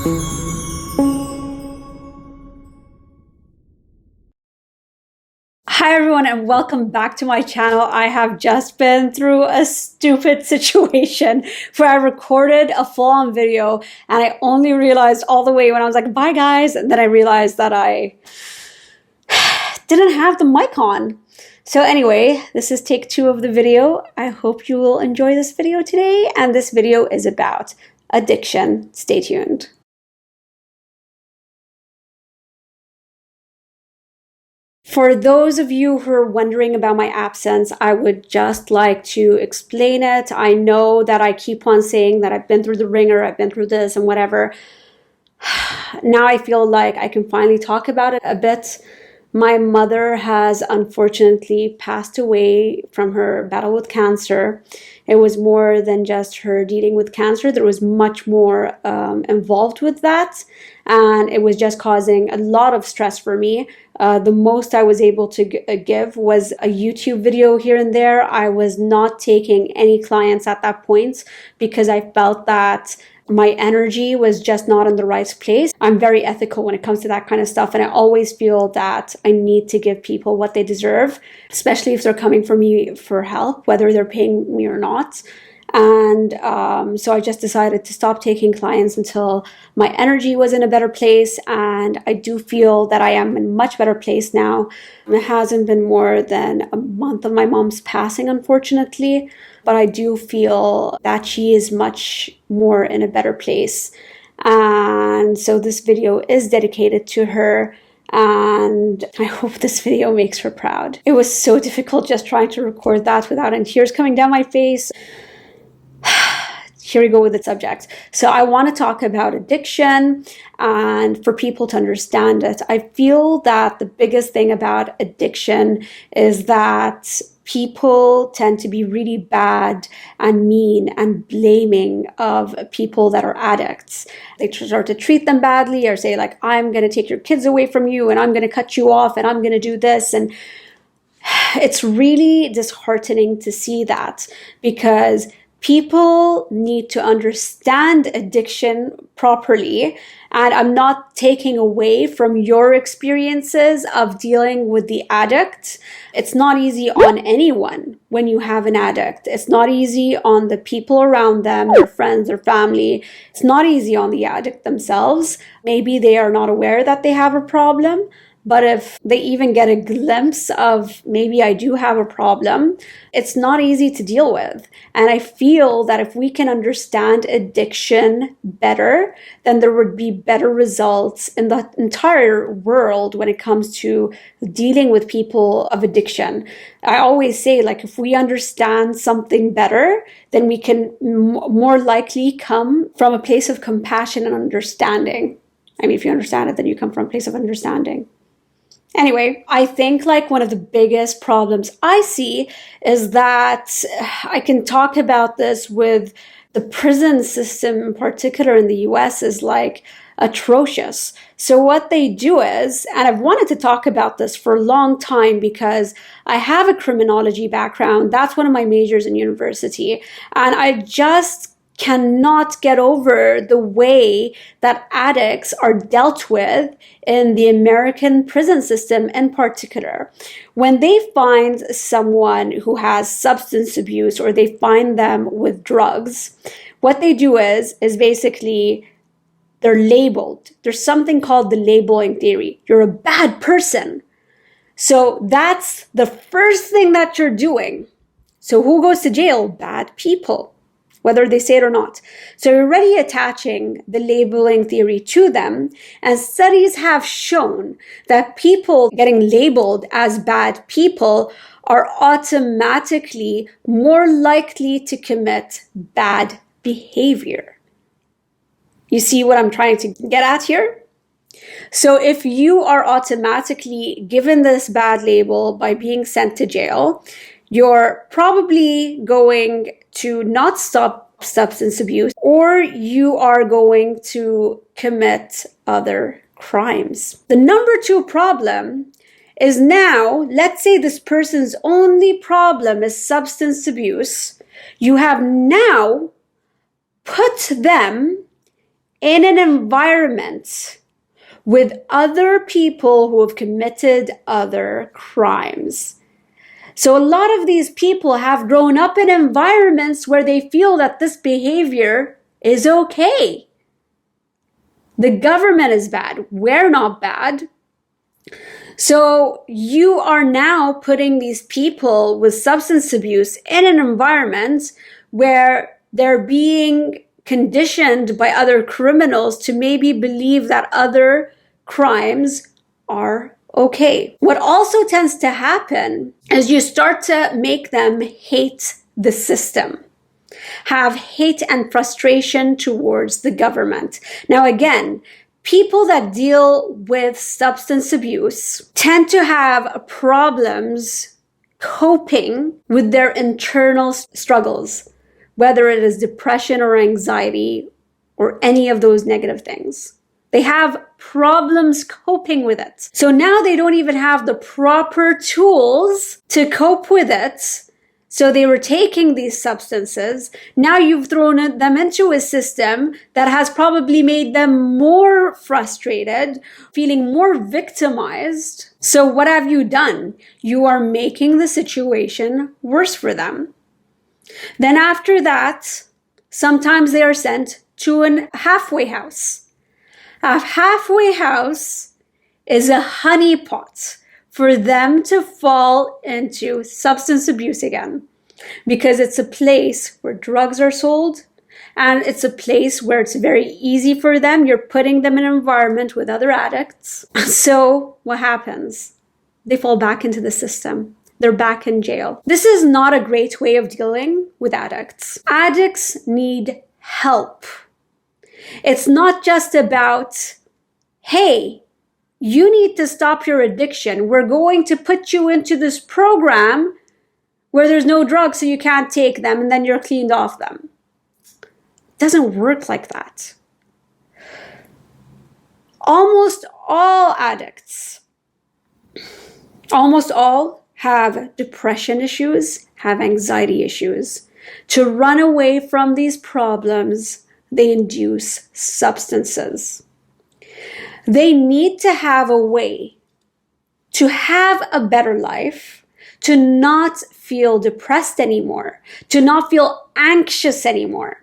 Hi everyone and welcome back to my channel. I have just been through a stupid situation where I recorded a full-on video and I only realized all the way when I was like, bye guys, and then I realized that I didn't have the mic on. So anyway, this is take 2 of the video. I hope you will enjoy this video today, and this video is about addiction. Stay tuned. For those of you who are wondering about my absence, I would just like to explain it. I know that I keep on saying that I've been through the ringer, I've been through this and whatever. Now I feel like I can finally talk about it a bit. My mother has unfortunately passed away from her battle with cancer. It was more than just her dealing with cancer. There was much more involved with that. And it was just causing a lot of stress for me. The most I was able to give was a YouTube video here and there. I was not taking any clients at that point because I felt that my energy was just not in the right place. I'm very ethical when it comes to that kind of stuff. And I always feel that I need to give people what they deserve, especially if they're coming for me for help, whether they're paying me or not. And so I just decided to stop taking clients until my energy was in a better place. And I do feel that I am in a much better place now. It hasn't been more than a month of my mom's passing, unfortunately. But I do feel that she is much more in a better place. And so this video is dedicated to her. And I hope this video makes her proud. It was so difficult just trying to record that without any tears coming down my face. Here we go with the subject. So I want to talk about addiction and for people to understand it. I feel that the biggest thing about addiction is that people tend to be really bad and mean and blaming of people that are addicts. They start to treat them badly or say like, I'm going to take your kids away from you and I'm going to cut you off and I'm going to do this. And it's really disheartening to see that because people need to understand addiction properly. And I'm not taking away from your experiences of dealing with the addict. It's not easy on anyone when you have an addict. It's not easy on the people around them, their friends, their family. It's not easy on the addict themselves. Maybe they are not aware that they have a problem. But if they even get a glimpse of maybe I do have a problem, it's not easy to deal with. And I feel that if we can understand addiction better, then there would be better results in the entire world when it comes to dealing with people of addiction. I always say, like, if we understand something better, then we can more likely come from a place of compassion and understanding. I mean, if you understand it, then you come from a place of understanding. Anyway, I think like one of the biggest problems I see is that I can talk about this with the prison system in particular in the US is like atrocious. So what they do is, and I've wanted to talk about this for a long time because I have a criminology background. That's one of my majors in university. And I just cannot get over the way that addicts are dealt with in the American prison system in particular. When they find someone who has substance abuse or they find them with drugs, what they do is basically they're labeled. There's something called the labeling theory. You're a bad person. So that's the first thing that you're doing. So who goes to jail? Bad people, whether they say it or not. So you're already attaching the labeling theory to them. And studies have shown that people getting labeled as bad people are automatically more likely to commit bad behavior. You see what I'm trying to get at here? So if you are automatically given this bad label by being sent to jail, you're probably going to not stop substance abuse, or you are going to commit other crimes. The number 2 problem is now, let's say this person's only problem is substance abuse. You have now put them in an environment with other people who have committed other crimes. So a lot of these people have grown up in environments where they feel that this behavior is okay. The government is bad. We're not bad. So you are now putting these people with substance abuse in an environment where they're being conditioned by other criminals to maybe believe that other crimes are okay. What also tends to happen is you start to make them hate the system, have hate and frustration towards the government. Now, again, people that deal with substance abuse tend to have problems coping with their internal struggles, whether it is depression or anxiety or any of those negative things. They have problems coping with it. So now they don't even have the proper tools to cope with it. So they were taking these substances. Now you've thrown them into a system that has probably made them more frustrated, feeling more victimized. So what have you done? You are making the situation worse for them. Then after that, sometimes they are sent to a halfway house. A halfway house is a honeypot for them to fall into substance abuse again, because it's a place where drugs are sold, and it's a place where it's very easy for them. You're putting them in an environment with other addicts. So what happens? They fall back into the system. They're back in jail. This is not a great way of dealing with addicts. Addicts need help. It's not just about, hey, you need to stop your addiction. We're going to put you into this program where there's no drugs so you can't take them and then you're cleaned off them. It doesn't work like that. Almost all addicts, almost all have depression issues, have anxiety issues. To run away from these problems, they induce substances. They need to have a way to have a better life, to not feel depressed anymore, to not feel anxious anymore.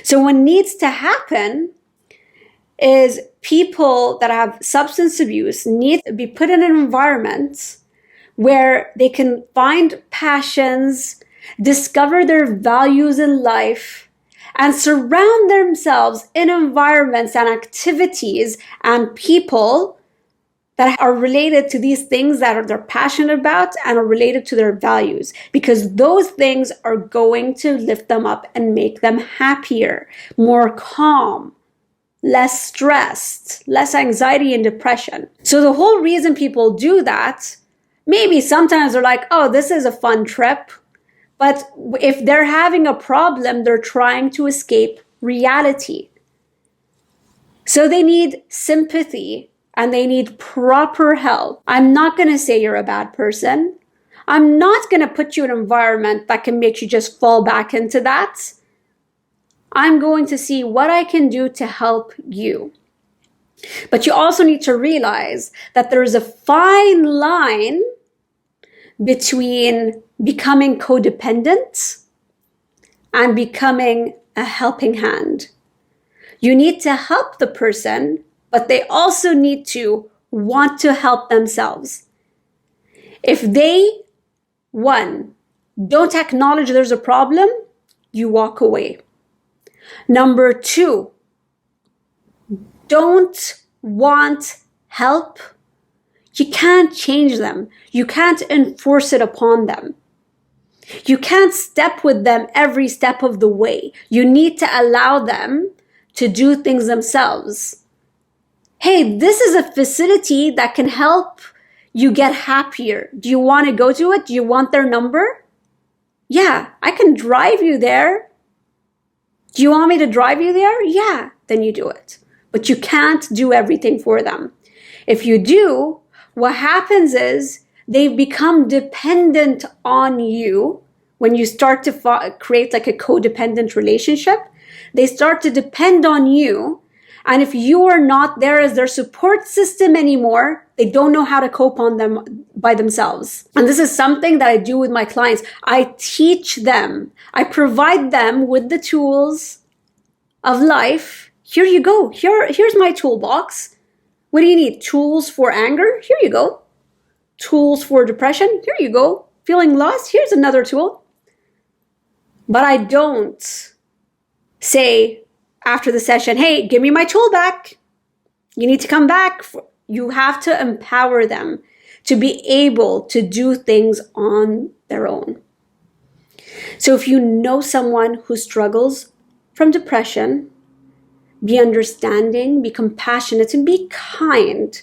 So what needs to happen is people that have substance abuse need to be put in an environment where they can find passions, discover their values in life, and surround themselves in environments and activities and people that are related to these things that they're passionate about and are related to their values, because those things are going to lift them up and make them happier, more calm, less stressed, less anxiety and depression. So the whole reason people do that, maybe sometimes they're like, oh, this is a fun trip. But if they're having a problem, they're trying to escape reality. So they need sympathy and they need proper help. I'm not going to say you're a bad person. I'm not going to put you in an environment that can make you just fall back into that. I'm going to see what I can do to help you. But you also need to realize that there is a fine line between becoming codependent and becoming a helping hand. You need to help the person, but they also need to want to help themselves. If they, one, don't acknowledge there's a problem, you walk away. Number two, don't want help. You can't change them. You can't enforce it upon them. You can't step with them every step of the way. You need to allow them to do things themselves. Hey, this is a facility that can help you get happier. Do you want to go to it? Do you want their number? Yeah, I can drive you there. Do you want me to drive you there? Yeah, then you do it. But you can't do everything for them. If you do, what happens is they've become dependent on you. When you start to create like a codependent relationship, They start to depend on you. And if you are not there as their support system anymore, they don't know how to cope on them by themselves. And this is something that I do with my clients. I teach them. I provide them with the tools of life. Here you go. Here's my toolbox. What do you need? Tools for anger? Here you go. Tools for depression? Here you go. Feeling lost? Here's another tool. But I don't say after the session, hey, give me my tool back. You need to come back. You have to empower them to be able to do things on their own. So if you know someone who struggles from depression, be understanding, be compassionate, and be kind,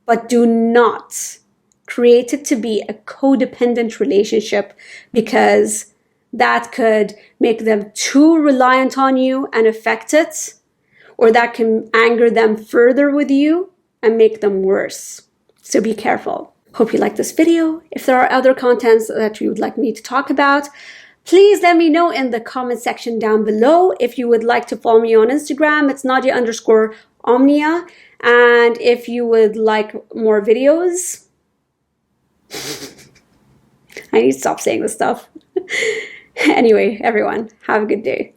but do not create it to be a codependent relationship, because that could make them too reliant on you and affect it, or that can anger them further with you and make them worse. So be careful. Hope you like this video. If there are other contents that you would like me to talk about, please let me know in the comment section down below. If you would like to follow me on Instagram, it's Nadia_Omnia. And if you would like more videos, I need to stop saying this stuff. Anyway, everyone, have a good day.